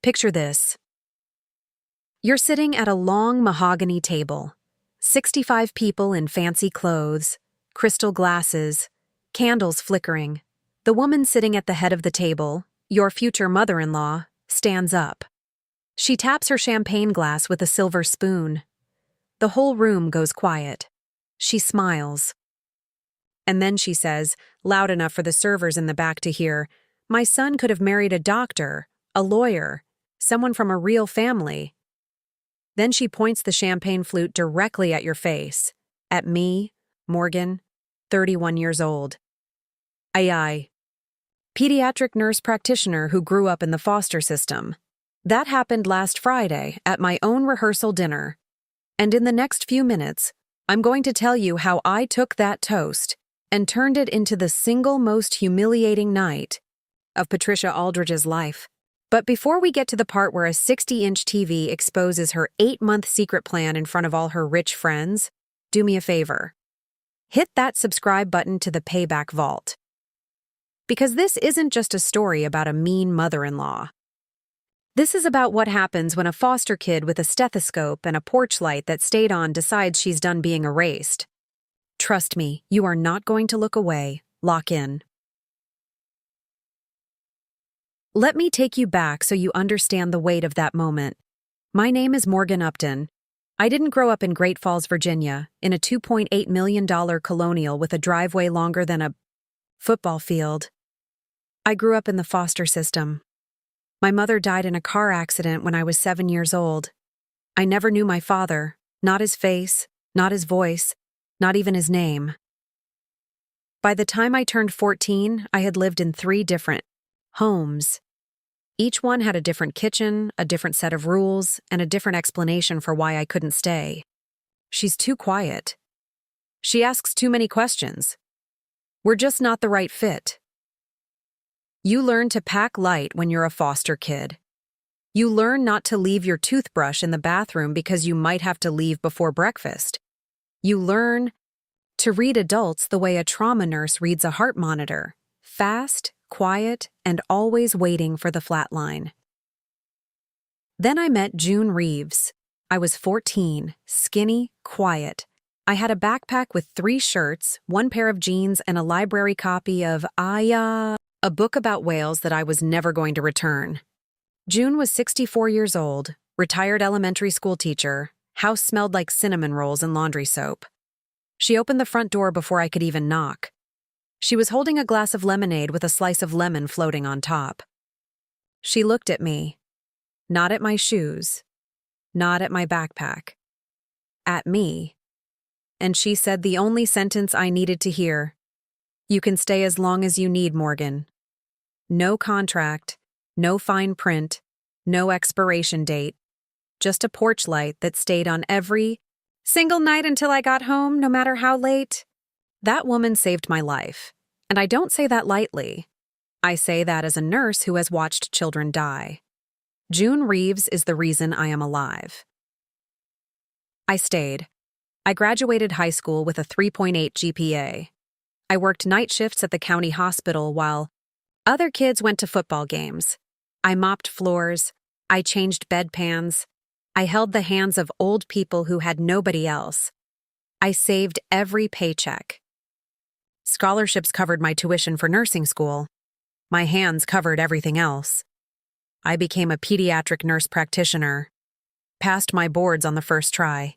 Picture this. You're sitting at a long mahogany table. 65 people in fancy clothes, crystal glasses, candles flickering. The woman sitting at the head of the table, your future mother-in-law, stands up. She taps her champagne glass with a silver spoon. The whole room goes quiet. She smiles. And then she says, loud enough for the servers in the back to hear, "My son could have married a doctor, a lawyer, someone from a real family." Then she points the champagne flute directly at your face, at me, Morgan, 31 years old. Aye. Pediatric nurse practitioner who grew up in the foster system. That happened last Friday at my own rehearsal dinner. And in the next few minutes, I'm going to tell you how I took that toast and turned it into the single most humiliating night of Patricia Aldridge's life. But before we get to the part where a 60-inch TV exposes her 8-month secret plan in front of all her rich friends, do me a favor. Hit that subscribe button to the Payback vault. Because this isn't just a story about a mean mother-in-law. This is about what happens when a foster kid with a stethoscope and a porch light that stayed on decides she's done being erased. Trust me, you are not going to look away. Lock in. Let me take you back so you understand the weight of that moment. My name is Morgan Upton. I didn't grow up in Great Falls, Virginia, in a $2.8 million colonial with a driveway longer than a football field. I grew up in the foster system. My mother died in a car accident when I was 7 years old. I never knew my father, not his face, not his voice, not even his name. By the time I turned 14, I had lived in 3 different homes. Each one had a different kitchen, a different set of rules, and a different explanation for why I couldn't stay. She's too quiet. She asks too many questions. We're just not the right fit. You learn to pack light when you're a foster kid. You learn not to leave your toothbrush in the bathroom because you might have to leave before breakfast. You learn to read adults the way a trauma nurse reads a heart monitor, fast, quiet, and always waiting for the flat line. Then I met June Reeves. I was 14, skinny, quiet. I had a backpack with 3 shirts, 1 pair of jeans, and a library copy of Aya, a book about whales that I was never going to return. June was 64 years old, retired elementary school teacher, house smelled like cinnamon rolls and laundry soap. She opened the front door before I could even knock. She was holding a glass of lemonade with a slice of lemon floating on top. She looked at me, not at my shoes, not at my backpack, at me. And she said the only sentence I needed to hear. "You can stay as long as you need, Morgan." No contract, no fine print, no expiration date, just a porch light that stayed on every single night until I got home, no matter how late. That woman saved my life, and I don't say that lightly. I say that as a nurse who has watched children die. June Reeves is the reason I am alive. I stayed. I graduated high school with a 3.8 GPA. I worked night shifts at the county hospital while other kids went to football games. I mopped floors. I changed bedpans. I held the hands of old people who had nobody else. I saved every paycheck. Scholarships covered my tuition for nursing school. My hands covered everything else. I became a pediatric nurse practitioner. Passed my boards on the first try.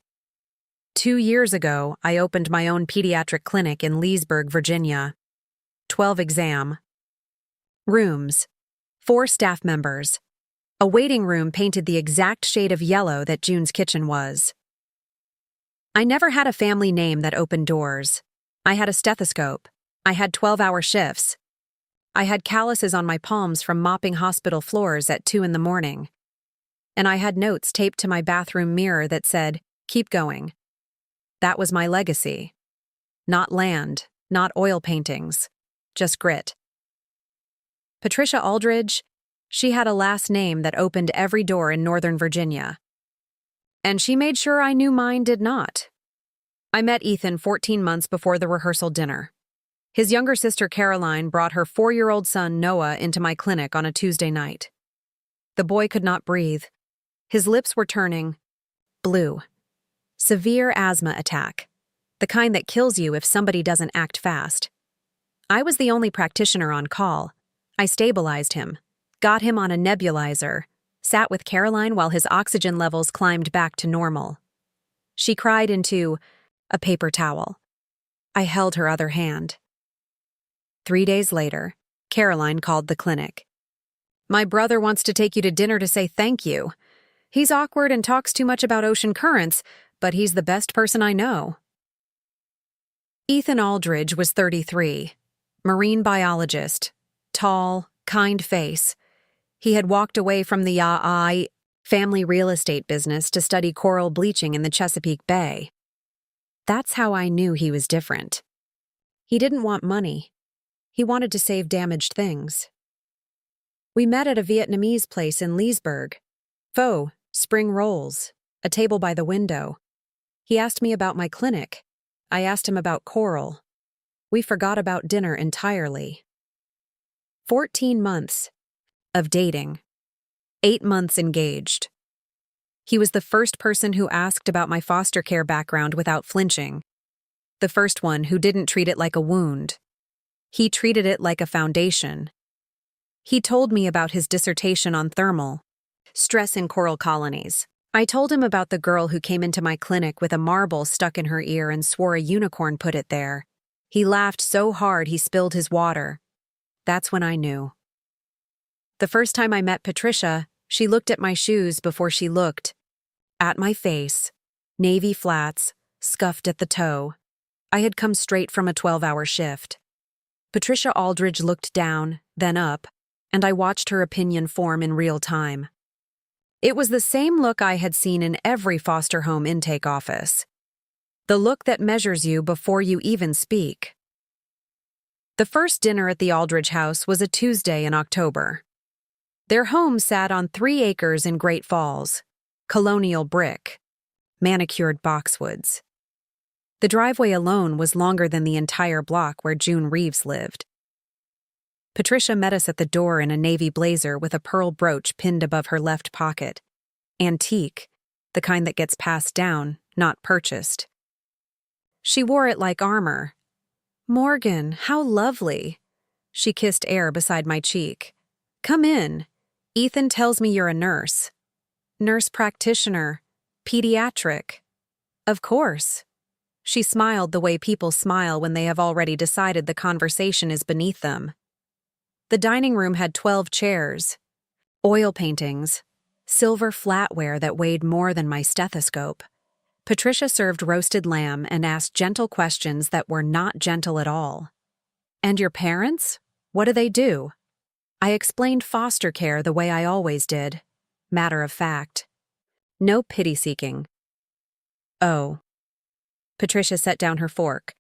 2 years ago, I opened my own pediatric clinic in Leesburg, Virginia. 12 exam rooms, 4 staff members. A waiting room painted the exact shade of yellow that June's kitchen was. I never had a family name that opened doors. I had a stethoscope. I had 12-hour shifts. I had calluses on my palms from mopping hospital floors at 2 a.m. And I had notes taped to my bathroom mirror that said, "Keep going." That was my legacy. Not land, not oil paintings, just grit. Patricia Aldridge, she had a last name that opened every door in Northern Virginia. And she made sure I knew mine did not. I met Ethan 14 months before the rehearsal dinner. His younger sister Caroline brought her 4-year-old son Noah into my clinic on a Tuesday night. The boy could not breathe. His lips were turning blue. Severe asthma attack. The kind that kills you if somebody doesn't act fast. I was the only practitioner on call. I stabilized him, got him on a nebulizer, sat with Caroline while his oxygen levels climbed back to normal. She cried into a paper towel. I held her other hand. 3 days later, Caroline called the clinic. "My brother wants to take you to dinner to say thank you. He's awkward and talks too much about ocean currents, but he's the best person I know." Ethan Aldridge was 33, marine biologist, tall, kind face. He had walked away from the family real estate business to study coral bleaching in the Chesapeake Bay. That's how I knew he was different. He didn't want money. He wanted to save damaged things. We met at a Vietnamese place in Leesburg. Pho, spring rolls, a table by the window. He asked me about my clinic. I asked him about coral. We forgot about dinner entirely. 14 months of dating. 8 months engaged. He was the first person who asked about my foster care background without flinching. The first one who didn't treat it like a wound. He treated it like a foundation. He told me about his dissertation on thermal stress in coral colonies. I told him about the girl who came into my clinic with a marble stuck in her ear and swore a unicorn put it there. He laughed so hard he spilled his water. That's when I knew. The first time I met Patricia, she looked at my shoes before she looked at my face. Navy flats, scuffed at the toe. I had come straight from a 12-hour shift. Patricia Aldridge looked down, then up, and I watched her opinion form in real time. It was the same look I had seen in every foster home intake office. The look that measures you before you even speak. The first dinner at the Aldridge house was a Tuesday in October. Their home sat on 3 acres in Great Falls, colonial brick, manicured boxwoods. The driveway alone was longer than the entire block where June Reeves lived. Patricia met us at the door in a navy blazer with a pearl brooch pinned above her left pocket. Antique, the kind that gets passed down, not purchased. She wore it like armor. "Morgan, how lovely." She kissed air beside my cheek. "Come in. Ethan tells me you're a nurse." "Nurse practitioner. Pediatric." "Of course." She smiled the way people smile when they have already decided the conversation is beneath them. The dining room had 12 chairs, oil paintings, silver flatware that weighed more than my stethoscope. Patricia served roasted lamb and asked gentle questions that were not gentle at all. "And your parents? What do they do?" I explained foster care the way I always did. Matter of fact. No pity-seeking. "Oh." Patricia set down her fork.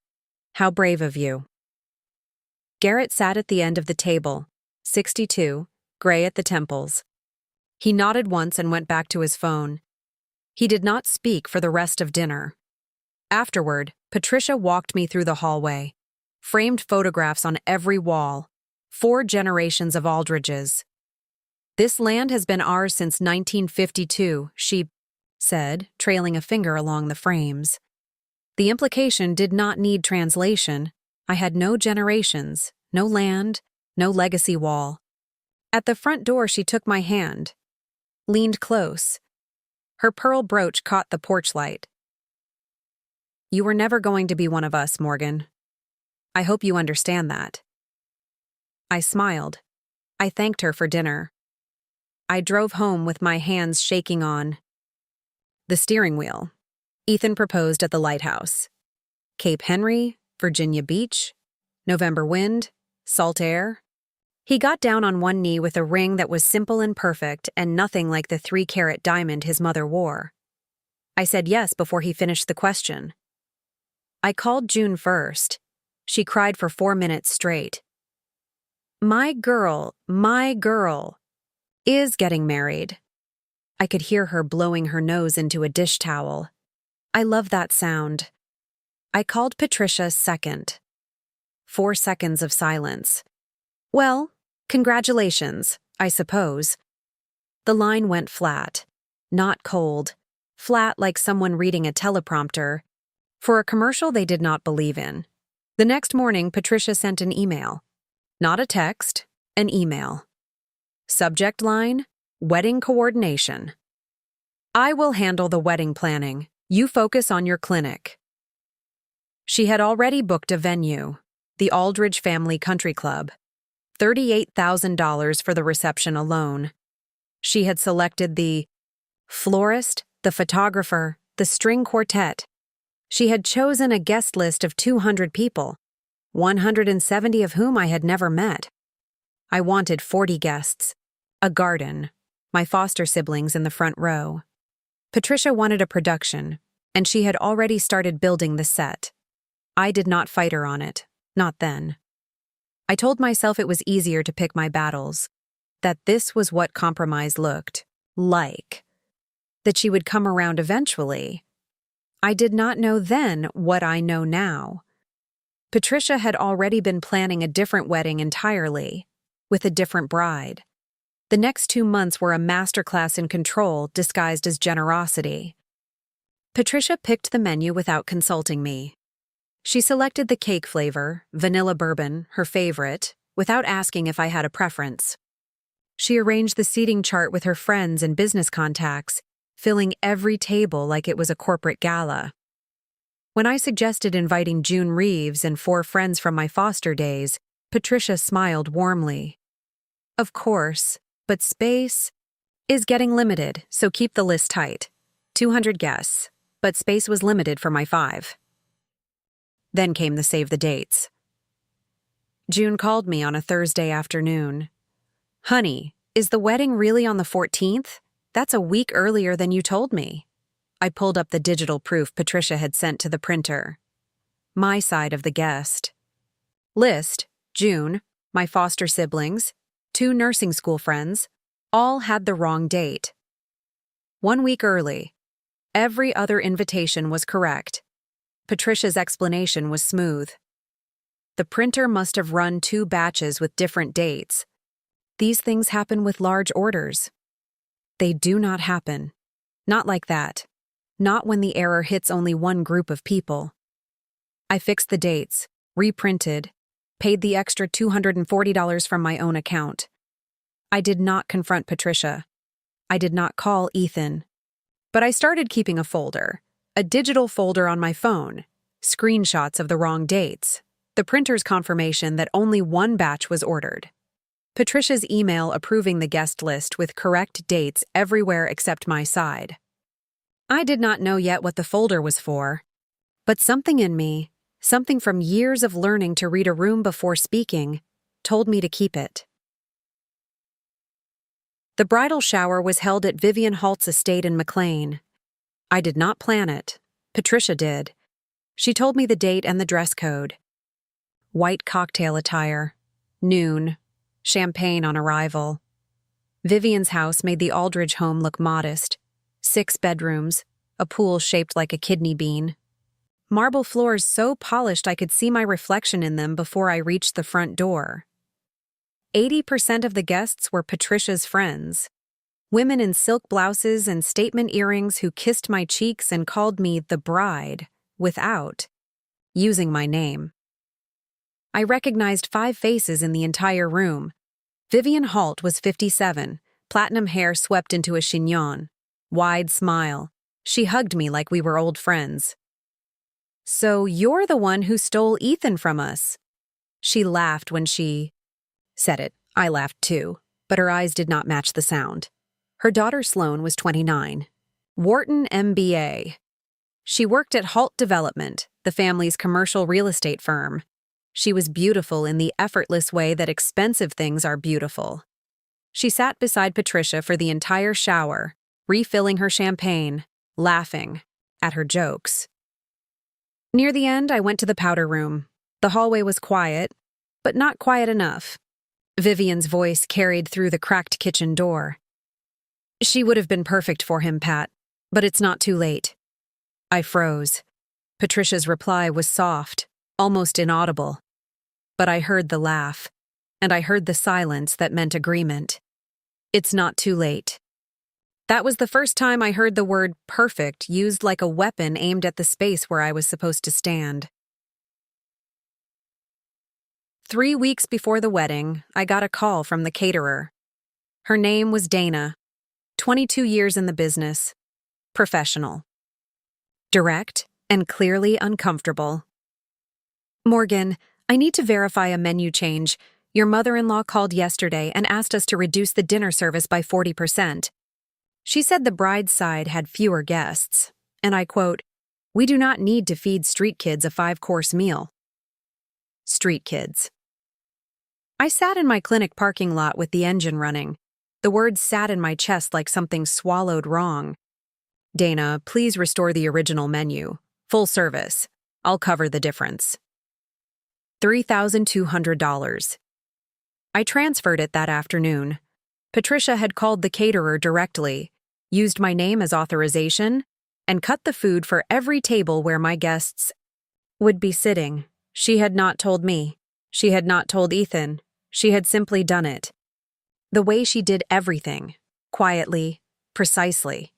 "How brave of you." Garrett sat at the end of the table, 62, gray at the temples. He nodded once and went back to his phone. He did not speak for the rest of dinner. Afterward, Patricia walked me through the hallway. Framed photographs on every wall. 4 generations of Aldridges. "This land has been ours since 1952, she said, trailing a finger along the frames. The implication did not need translation. I had no generations, no land, no legacy wall. At the front door, she took my hand, leaned close. Her pearl brooch caught the porch light. "You were never going to be one of us, Morgan. I hope you understand that." I smiled. I thanked her for dinner. I drove home with my hands shaking on the steering wheel. Ethan proposed at the lighthouse. Cape Henry, Virginia Beach, November wind, salt air. He got down on one knee with a ring that was simple and perfect and nothing like the 3-carat diamond his mother wore. I said yes before he finished the question. I called June first. She cried for 4 minutes straight. My girl, is getting married." I could hear her blowing her nose into a dish towel. I love that sound. I called Patricia second. 4 seconds of silence. "Well, congratulations, I suppose." The line went flat. Not cold. Flat like someone reading a teleprompter. For a commercial they did not believe in. The next morning, Patricia sent an email. Not a text, an email. Subject line, wedding coordination. I will handle the wedding planning. You focus on your clinic. She had already booked a venue, the Aldridge Family Country Club. $38,000 for the reception alone. She had selected the florist, the photographer, the string quartet. She had chosen a guest list of 200 people, 170 of whom I had never met. I wanted 40 guests, a garden, my foster siblings in the front row. Patricia wanted a production, and she had already started building the set. I did not fight her on it, not then. I told myself it was easier to pick my battles, that this was what compromise looked like, that she would come around eventually. I did not know then what I know now. Patricia had already been planning a different wedding entirely, with a different bride. The next 2 months were a masterclass in control disguised as generosity. Patricia picked the menu without consulting me. She selected the cake flavor, vanilla bourbon, her favorite, without asking if I had a preference. She arranged the seating chart with her friends and business contacts, filling every table like it was a corporate gala. When I suggested inviting June Reeves and 4 friends from my foster days, Patricia smiled warmly. Of course, but space is getting limited, so keep the list tight. 200 guests, but space was limited for my 5. Then came the save the dates. June called me on a Thursday afternoon. Honey, is the wedding really on the 14th? That's a week earlier than you told me. I pulled up the digital proof Patricia had sent to the printer. My side of the guest. List, June, my foster siblings, 2 nursing school friends, all had the wrong date. 1 week early. Every other invitation was correct. Patricia's explanation was smooth. The printer must have run 2 batches with different dates. These things happen with large orders. They do not happen. Not like that. Not when the error hits only one group of people. I fixed the dates, reprinted, paid the extra $240 from my own account. I did not confront Patricia. I did not call Ethan. But I started keeping a folder, a digital folder on my phone, screenshots of the wrong dates, the printer's confirmation that only 1 batch was ordered. Patricia's email approving the guest list with correct dates everywhere except my side. I did not know yet what the folder was for, but something in me, something from years of learning to read a room before speaking, told me to keep it. The bridal shower was held at Vivian Halt's estate in McLean. I did not plan it. Patricia did. She told me the date and the dress code. White cocktail attire. Noon. Champagne on arrival. Vivian's house made the Aldridge home look modest. 6 bedrooms, a pool shaped like a kidney bean. Marble floors so polished I could see my reflection in them before I reached the front door. 80% of the guests were Patricia's friends. Women in silk blouses and statement earrings who kissed my cheeks and called me the bride, without using my name. I recognized 5 faces in the entire room. Vivian Halt was 57, platinum hair swept into a chignon. Wide smile. She hugged me like we were old friends. So you're the one who stole Ethan from us. She laughed when she said it. I laughed too, but her eyes did not match the sound. Her daughter Sloane was 29. Wharton MBA. She worked at Halt Development, the family's commercial real estate firm. She was beautiful in the effortless way that expensive things are beautiful. She sat beside Patricia for the entire shower, refilling her champagne, laughing at her jokes. Near the end, I went to the powder room. The hallway was quiet, but not quiet enough. Vivian's voice carried through the cracked kitchen door. She would have been perfect for him, Pat, but it's not too late. I froze. Patricia's reply was soft, almost inaudible. But I heard the laugh, and I heard the silence that meant agreement. It's not too late. That was the first time I heard the word perfect used like a weapon aimed at the space where I was supposed to stand. 3 weeks before the wedding, I got a call from the caterer. Her name was Dana, 22 years in the business, professional, direct, and clearly uncomfortable. Morgan, I need to verify a menu change. Your mother-in-law called yesterday and asked us to reduce the dinner service by 40%. She said the bride's side had fewer guests, and I quote, "We do not need to feed street kids a 5-course meal." Street kids. I sat in my clinic parking lot with the engine running. The words sat in my chest like something swallowed wrong. Dana, please restore the original menu. Full service. I'll cover the difference. $3,200. I transferred it that afternoon. Patricia had called the caterer directly, used my name as authorization, and cut the food for every table where my guests would be sitting. She had not told me. She had not told Ethan. She had simply done it. The way she did everything, quietly, precisely,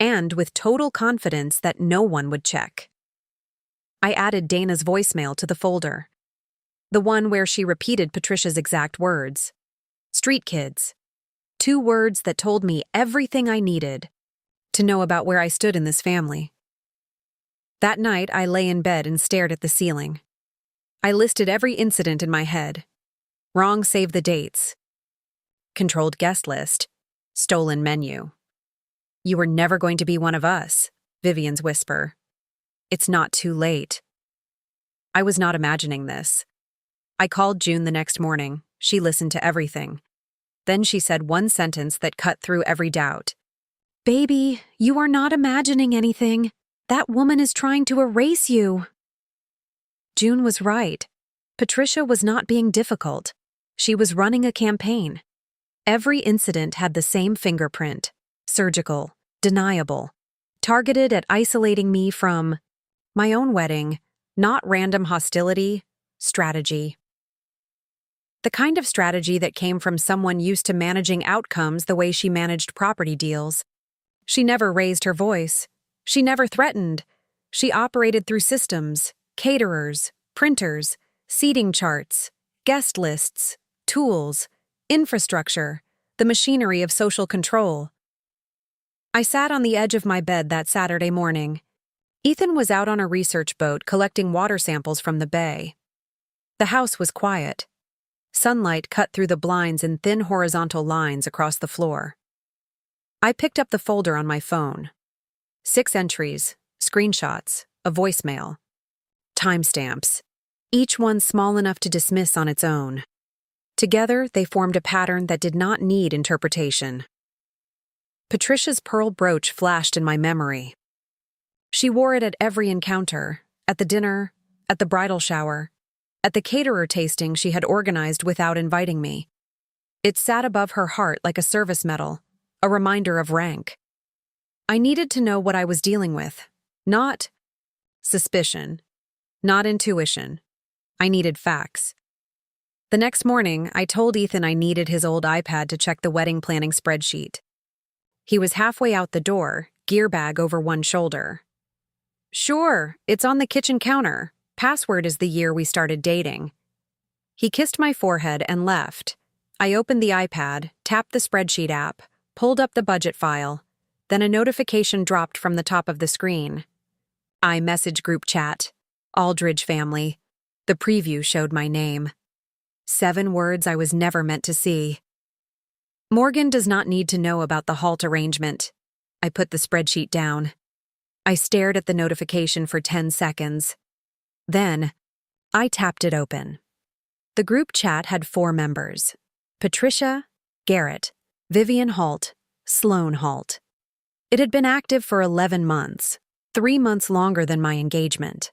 and with total confidence that no one would check. I added Dana's voicemail to the folder. The one where she repeated Patricia's exact words. Street kids. 2 words that told me everything I needed to know about where I stood in this family. That night, I lay in bed and stared at the ceiling. I listed every incident in my head. Wrong save the dates. Controlled guest list. Stolen menu. You were never going to be one of us, Vivian's whisper. It's not too late. I was not imagining this. I called June the next morning. She listened to everything. Then she said one sentence that cut through every doubt. Baby, you are not imagining anything. That woman is trying to erase you. June was right. Patricia was not being difficult. She was running a campaign. Every incident had the same fingerprint. Surgical, deniable, targeted at isolating me from my own wedding, not random hostility, strategy. The kind of strategy that came from someone used to managing outcomes the way she managed property deals. She never raised her voice. She never threatened. She operated through systems, caterers, printers, seating charts, guest lists, tools, infrastructure, the machinery of social control. I sat on the edge of my bed that Saturday morning. Ethan was out on a research boat collecting water samples from the bay. The house was quiet. Sunlight cut through the blinds in thin horizontal lines across the floor. I picked up the folder on my phone. 6 entries, screenshots, a voicemail. Timestamps, each one small enough to dismiss on its own. Together, they formed a pattern that did not need interpretation. Patricia's pearl brooch flashed in my memory. She wore it at every encounter, at the dinner, at the bridal shower, at the caterer tasting she had organized without inviting me. It sat above her heart like a service medal, a reminder of rank. I needed to know what I was dealing with, not suspicion, not intuition. I needed facts. The next morning, I told Ethan I needed his old iPad to check the wedding planning spreadsheet. He was halfway out the door, gear bag over one shoulder. Sure, it's on the kitchen counter. Password is the year we started dating. He kissed my forehead and left. I opened the iPad, tapped the spreadsheet app, pulled up the budget file. Then a notification dropped from the top of the screen. iMessage group chat. Aldridge family. The preview showed my name. 7 words I was never meant to see. Morgan does not need to know about the halt arrangement. I put the spreadsheet down. I stared at the notification for 10 seconds. Then, I tapped it open. The group chat had 4 members. Patricia, Garrett, Vivian Halt, Sloan Halt. It had been active for 11 months, 3 months longer than my engagement.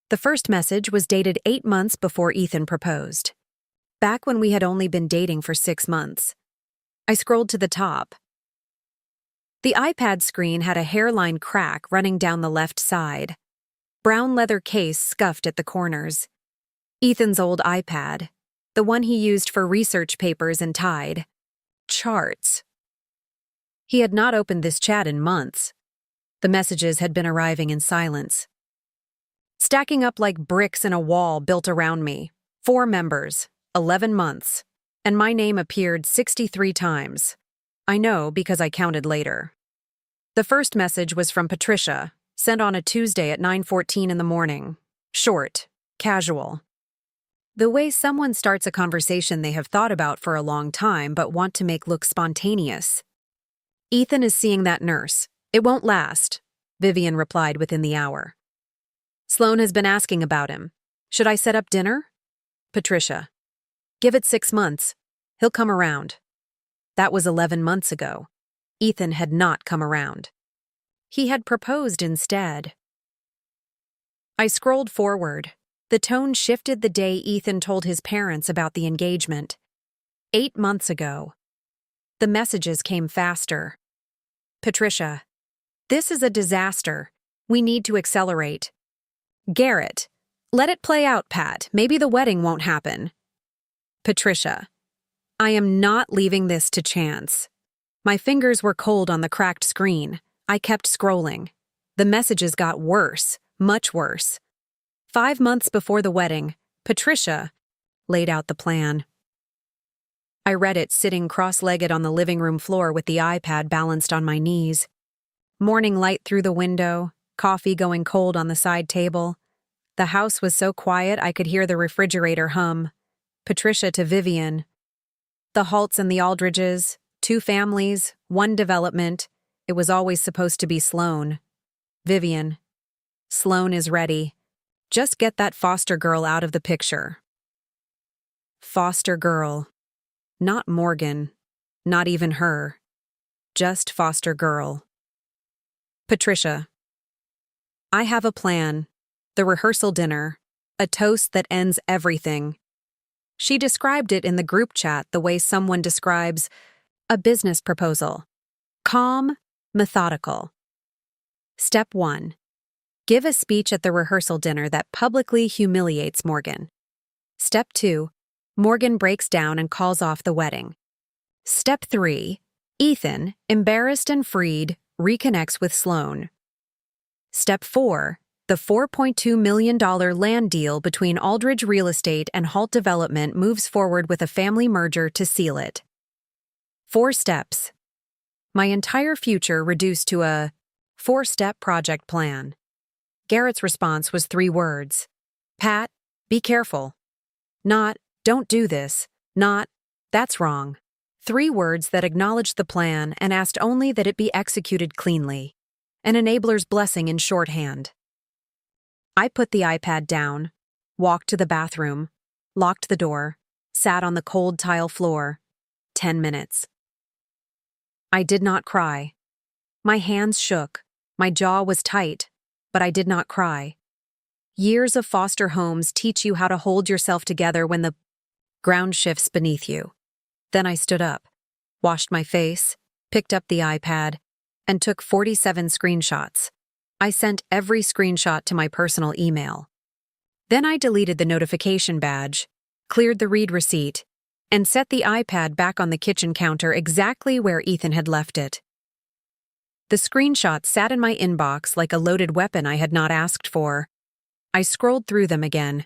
The first message was dated 8 months before Ethan proposed, back when we had only been dating for 6 months. I scrolled to the top. The iPad screen had a hairline crack running down the left side. Brown leather case scuffed at the corners. Ethan's old iPad, the one he used for research papers and Tide. Charts. He had not opened this chat in months. The messages had been arriving in silence, stacking up like bricks in a wall built around me. 4 members, 11 months, and my name appeared 63 times. I know because I counted later. The first message was from Patricia, sent on a Tuesday at 9:14 in the morning. Short, casual. The way someone starts a conversation they have thought about for a long time but want to make look spontaneous. Ethan is seeing that nurse. It won't last, Vivian replied within the hour. Sloan has been asking about him. Should I set up dinner? Patricia. Give it 6 months. He'll come around. That was 11 months ago. Ethan had not come around. He had proposed instead. I scrolled forward. The tone shifted the day Ethan told his parents about the engagement. 8 months ago. The messages came faster. Patricia. This is a disaster. We need to accelerate. Garrett. Let it play out, Pat. Maybe the wedding won't happen. Patricia. I am not leaving this to chance. My fingers were cold on the cracked screen. I kept scrolling. The messages got worse, much worse. 5 months before the wedding, Patricia laid out the plan. I read it sitting cross-legged on the living room floor with the iPad balanced on my knees. Morning light through the window, coffee going cold on the side table. The house was so quiet I could hear the refrigerator hum. Patricia to Vivian. The Halts and the Aldridges, 2 families, 1 development. It was always supposed to be Sloan. Vivian. Sloan is ready. Just get that foster girl out of the picture. Foster girl. Not Morgan. Not even her. Just foster girl. Patricia. I have a plan. The rehearsal dinner. A toast that ends everything. She described it in the group chat the way someone describes a business proposal. Calm, methodical. Step 1. Give a speech at the rehearsal dinner that publicly humiliates Morgan. Step 2. Morgan breaks down and calls off the wedding. Step 3. Ethan, embarrassed and freed, reconnects with Sloan. Step 4. The $4.2 million land deal between Aldridge Real Estate and Halt Development moves forward with a family merger to seal it. 4 steps. My entire future reduced to a 4-step project plan. Garrett's response was 3 words. Pat, be careful. Not, don't do this. Not, that's wrong. 3 words that acknowledged the plan and asked only that it be executed cleanly. An enabler's blessing in shorthand. I put the iPad down, walked to the bathroom, locked the door, sat on the cold tile floor. 10 minutes. I did not cry. My hands shook, my jaw was tight, but I did not cry. Years of foster homes teach you how to hold yourself together when the ground shifts beneath you. Then I stood up, washed my face, picked up the iPad, and took 47 screenshots. I sent every screenshot to my personal email. Then I deleted the notification badge, cleared the read receipt, and set the iPad back on the kitchen counter exactly where Ethan had left it. The screenshots sat in my inbox like a loaded weapon I had not asked for. I scrolled through them again.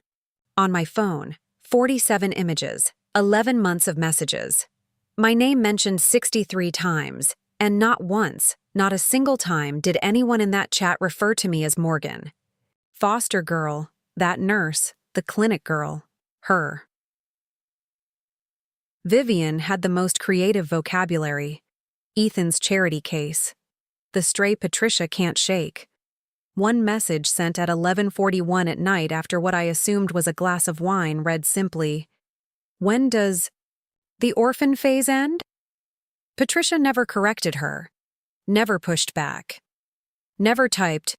On my phone, 47 images, 11 months of messages. My name mentioned 63 times, and not once, not a single time did anyone in that chat refer to me as Morgan. Foster girl, that nurse, the clinic girl, her. Vivian had the most creative vocabulary. Ethan's charity case. The stray Patricia can't shake. One message sent at 11:41 at night after what I assumed was a glass of wine read simply, "When does the orphan phase end?" Patricia never corrected her, never pushed back, never typed,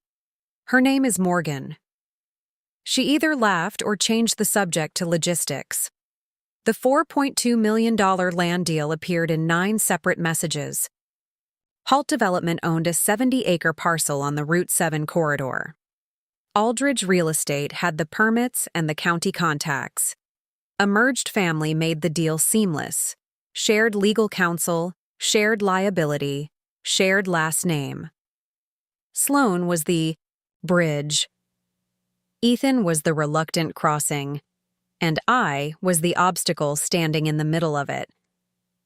"Her name is Morgan." She either laughed or changed the subject to logistics. The $4.2 million land deal appeared in 9 separate messages. Halt Development owned a 70-acre parcel on the Route 7 corridor. Aldridge Real Estate had the permits and the county contacts. A merged family made the deal seamless. Shared legal counsel, shared liability, shared last name. Sloan was the bridge. Ethan was the reluctant crossing, and I was the obstacle standing in the middle of it.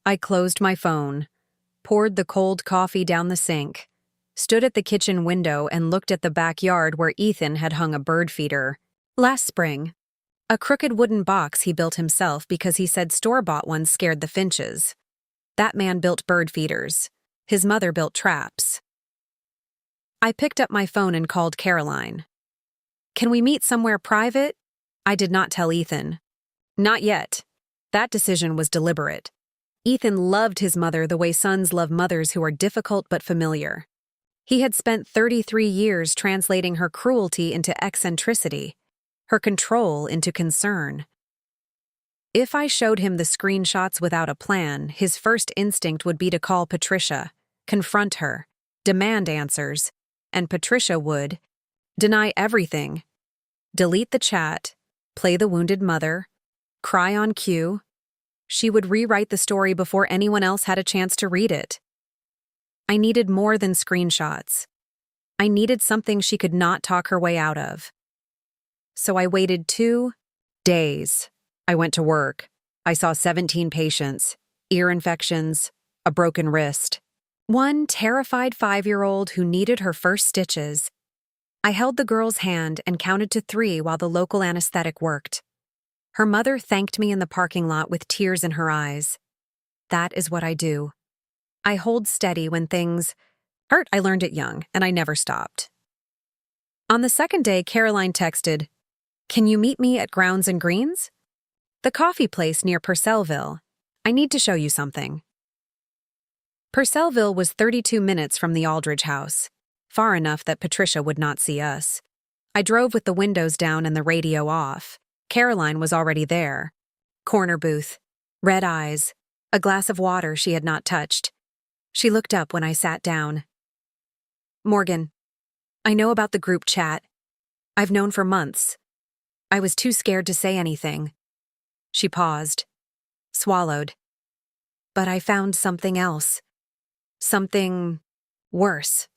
I closed my phone, poured the cold coffee down the sink, stood at the kitchen window and looked at the backyard where Ethan had hung a bird feeder. Last spring, a crooked wooden box he built himself because he said store-bought ones scared the finches. That man built bird feeders. His mother built traps. I picked up my phone and called Caroline. "Can we meet somewhere private?" I did not tell Ethan. Not yet. That decision was deliberate. Ethan loved his mother the way sons love mothers who are difficult but familiar. He had spent 33 years translating her cruelty into eccentricity, her control into concern. If I showed him the screenshots without a plan, his first instinct would be to call Patricia, confront her, demand answers, and Patricia would deny everything, delete the chat, play the wounded mother, cry on cue. She would rewrite the story before anyone else had a chance to read it. I needed more than screenshots. I needed something she could not talk her way out of. So I waited 2 days. I went to work. I saw 17 patients, ear infections, a broken wrist. One terrified 5-year-old who needed her first stitches. I held the girl's hand and counted to 3 while the local anesthetic worked. Her mother thanked me in the parking lot with tears in her eyes. That is what I do. I hold steady when things hurt. I learned it young, and I never stopped. On the second day, Caroline texted, "Can you meet me at Grounds and Greens? The coffee place near Purcellville. I need to show you something." Purcellville was 32 minutes from the Aldridge house, far enough that Patricia would not see us. I drove with the windows down and the radio off. Caroline was already there. Corner booth, red eyes, a glass of water she had not touched. She looked up when I sat down. "Morgan, I know about the group chat. I've known for months. I was too scared to say anything." She paused, swallowed. "But I found something else. Something worse."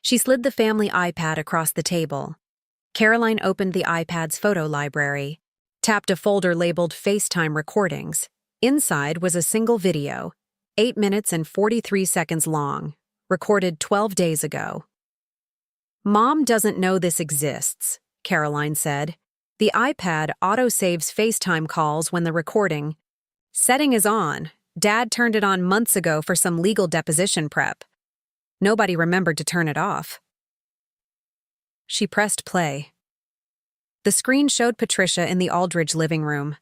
She slid the family iPad across the table. Caroline opened the iPad's photo library, tapped a folder labeled FaceTime recordings. Inside was a single video, 8 minutes and 43 seconds long, recorded 12 days ago. "Mom doesn't know this exists," Caroline said. "The iPad auto-saves FaceTime calls when the recording setting is on. Dad turned it on months ago for some legal deposition prep. Nobody remembered to turn it off." She pressed play. The screen showed Patricia in the Aldridge living room.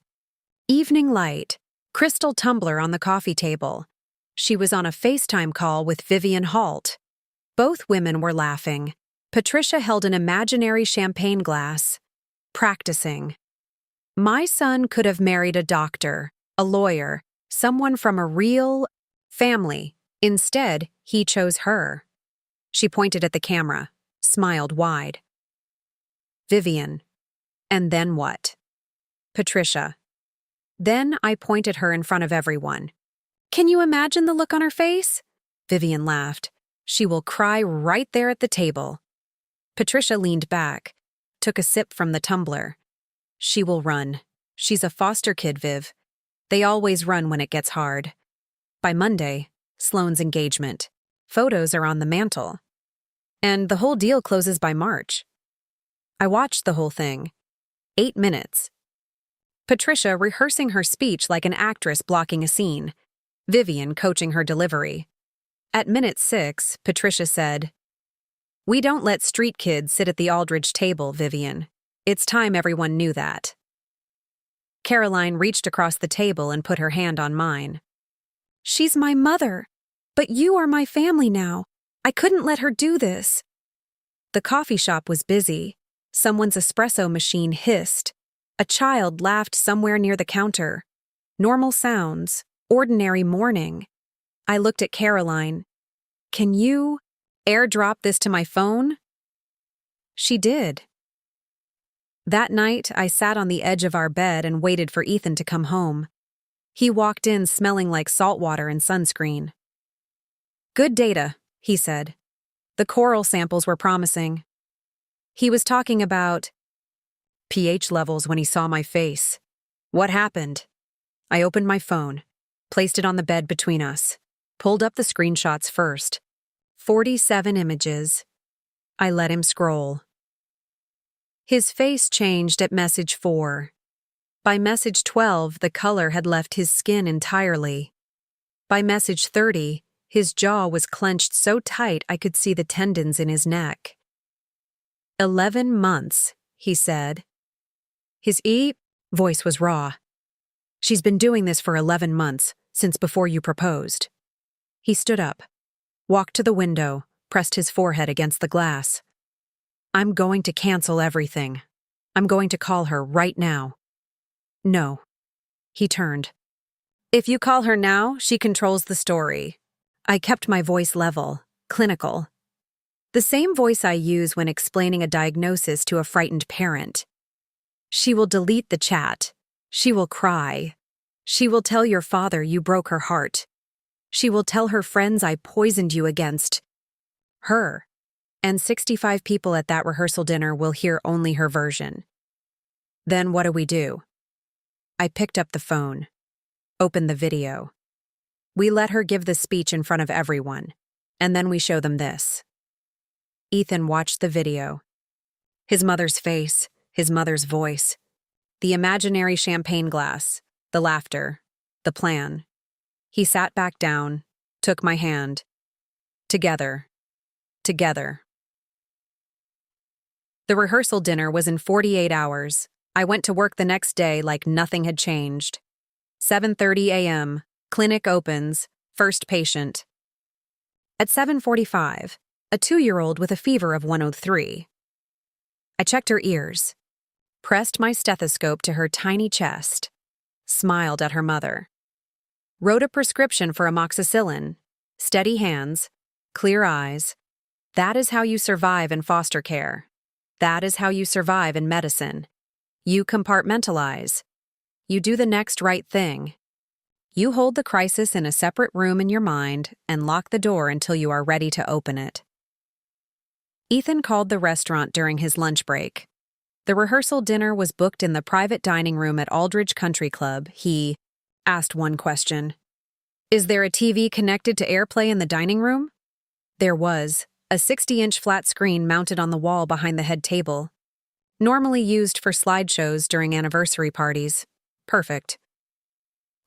Evening light, crystal tumbler on the coffee table. She was on a FaceTime call with Vivian Halt. Both women were laughing. Patricia held an imaginary champagne glass, practicing. My son could have married a doctor, a lawyer, someone from a real family. Instead, he chose her. She pointed at the camera, smiled wide. Vivian. And then what? Patricia. Then I pointed her in front of everyone. Can you imagine the look on her face? Vivian laughed. She will cry right there at the table. Patricia leaned back, took a sip from the tumbler. She will run. She's a foster kid, Viv. They always run when it gets hard. By Monday, Sloane's engagement. Photos are on the mantle. And the whole deal closes by March. I watched the whole thing. 8 minutes. Patricia rehearsing her speech like an actress blocking a scene. Vivian coaching her delivery. At minute 6, Patricia said, "We don't let street kids sit at the Aldridge table, Vivian. It's time everyone knew that." Caroline reached across the table and put her hand on mine. "She's my mother, but you are my family now. I couldn't let her do this." The coffee shop was busy. Someone's espresso machine hissed. A child laughed somewhere near the counter. Normal sounds, ordinary morning. I looked at Caroline. "Can you airdrop this to my phone?" She did. That night, I sat on the edge of our bed and waited for Ethan to come home. He walked in smelling like salt water and sunscreen. "Good data," he said. The coral samples were promising. He was talking about pH levels when he saw my face. What happened? I opened my phone, placed it on the bed between us, pulled up the screenshots first. 47 images. I let him scroll. His face changed at message 4. By message 12, the color had left his skin entirely. By message 30, his jaw was clenched so tight I could see the tendons in his neck. 11 months, he said. His voice was raw. She's been doing this for 11 months, since before you proposed. He stood up, walked to the window, pressed his forehead against the glass. I'm going to cancel everything. I'm going to call her right now. No. He turned. If you call her now, she controls the story. I kept my voice level, clinical. The same voice I use when explaining a diagnosis to a frightened parent. She will delete the chat. She will cry. She will tell your father you broke her heart. She will tell her friends I poisoned you against her. And 65 people at that rehearsal dinner will hear only her version. Then what do? I picked up the phone, opened the video. We let her give the speech in front of everyone, and then we show them this. Ethan watched the video. His mother's face, his mother's voice, the imaginary champagne glass, the laughter, the plan. He sat back down, took my hand. Together. The rehearsal dinner was in 48 hours. I went to work the next day like nothing had changed. 7:30 a.m., clinic opens, first patient. At 7:45, a 2-year-old with a fever of 103. I checked her ears, pressed my stethoscope to her tiny chest, smiled at her mother. Wrote a prescription for amoxicillin, steady hands, clear eyes. That is how you survive in foster care. That is how you survive in medicine. You compartmentalize. You do the next right thing. You hold the crisis in a separate room in your mind and lock the door until you are ready to open it. Ethan called the restaurant during his lunch break. The rehearsal dinner was booked in the private dining room at Aldridge Country Club. He asked one question. Is there a TV connected to AirPlay in the dining room? There was. A 60-inch flat screen mounted on the wall behind the head table. Normally used for slideshows during anniversary parties. Perfect.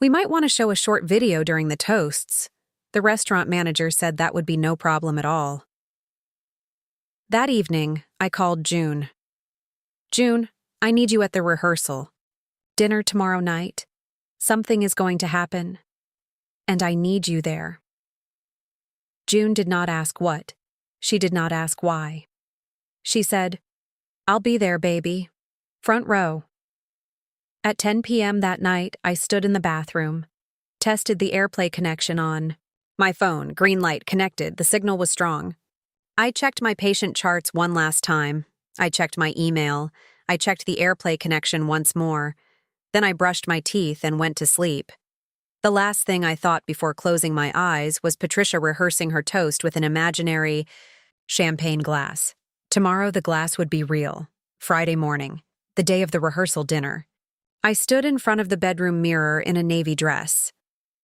We might want to show a short video during the toasts. The restaurant manager said that would be no problem at all. That evening, I called June. June, I need you at the rehearsal. Dinner tomorrow night. Something is going to happen. And I need you there. June did not ask what. She did not ask why. She said, I'll be there, baby. Front row. At 10 p.m. that night, I stood in the bathroom, tested the AirPlay connection on my phone, green light connected, the signal was strong. I checked my patient charts one last time. I checked my email. I checked the AirPlay connection once more. Then I brushed my teeth and went to sleep. The last thing I thought before closing my eyes was Patricia rehearsing her toast with an imaginary champagne glass. Tomorrow the glass would be real. Friday morning, the day of the rehearsal dinner. I stood in front of the bedroom mirror in a navy dress.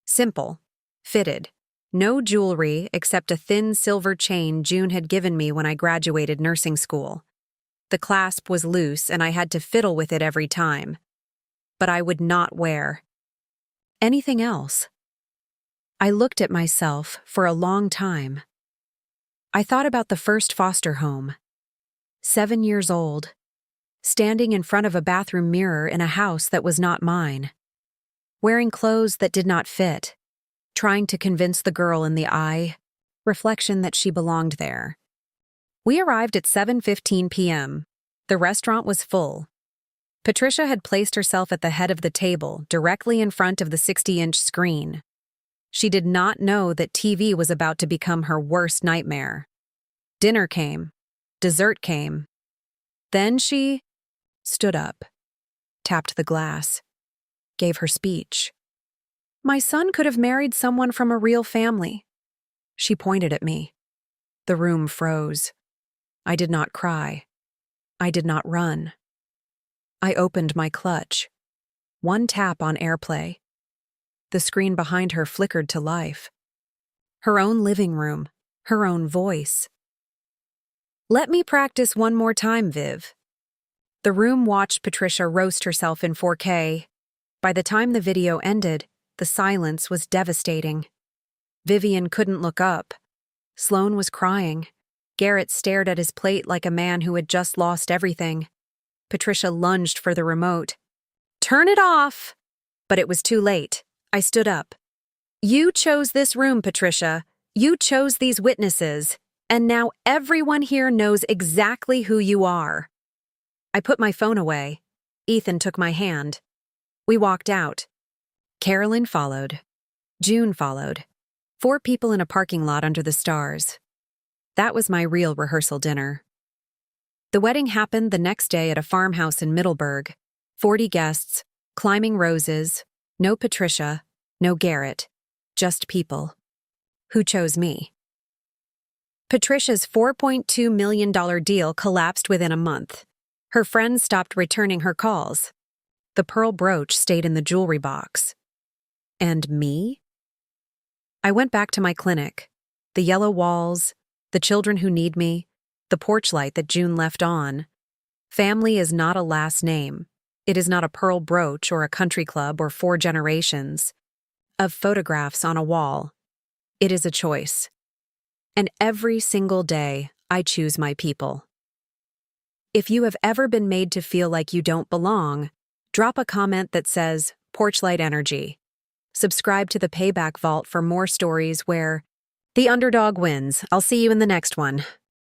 Simple. Fitted. No jewelry except a thin silver chain June had given me when I graduated nursing school. The clasp was loose and I had to fiddle with it every time. But I would not wear anything else. I looked at myself for a long time. I thought about the first foster home. 7 years old, standing in front of a bathroom mirror in a house that was not mine, wearing clothes that did not fit, trying to convince the girl in the eye reflection that she belonged there. We arrived at 7:15 p.m. The restaurant was full. Patricia had placed herself at the head of the table, directly in front of the 60-inch screen. She did not know that TV was about to become her worst nightmare. Dinner came. Dessert came. Then she stood up, tapped the glass, gave her speech. My son could have married someone from a real family. She pointed at me. The room froze. I did not cry. I did not run. I opened my clutch. One tap on AirPlay. The screen behind her flickered to life. Her own living room, her own voice. Let me practice one more time, Viv. The room watched Patricia roast herself in 4K. By the time the video ended, the silence was devastating. Vivian couldn't look up. Sloane was crying. Garrett stared at his plate like a man who had just lost everything. Patricia lunged for the remote. Turn it off! But it was too late. I stood up. You chose this room, Patricia. You chose these witnesses. And now everyone here knows exactly who you are. I put my phone away. Ethan took my hand. We walked out. Carolyn followed. June followed. 4 people in a parking lot under the stars. That was my real rehearsal dinner. The wedding happened the next day at a farmhouse in Middleburg. 40 guests, climbing roses, no Patricia, no Garrett, just people. Who chose me? Patricia's $4.2 million deal collapsed within a month. Her friends stopped returning her calls. The pearl brooch stayed in the jewelry box. And me? I went back to my clinic. The yellow walls, the children who need me, the porch light that June left on. Family is not a last name. It is not a pearl brooch or a country club or 4 generations of photographs on a wall. It is a choice. And every single day, I choose my people. If you have ever been made to feel like you don't belong, drop a comment that says, Porchlight Energy. Subscribe to the Payback Vault for more stories where the underdog wins. I'll see you in the next one.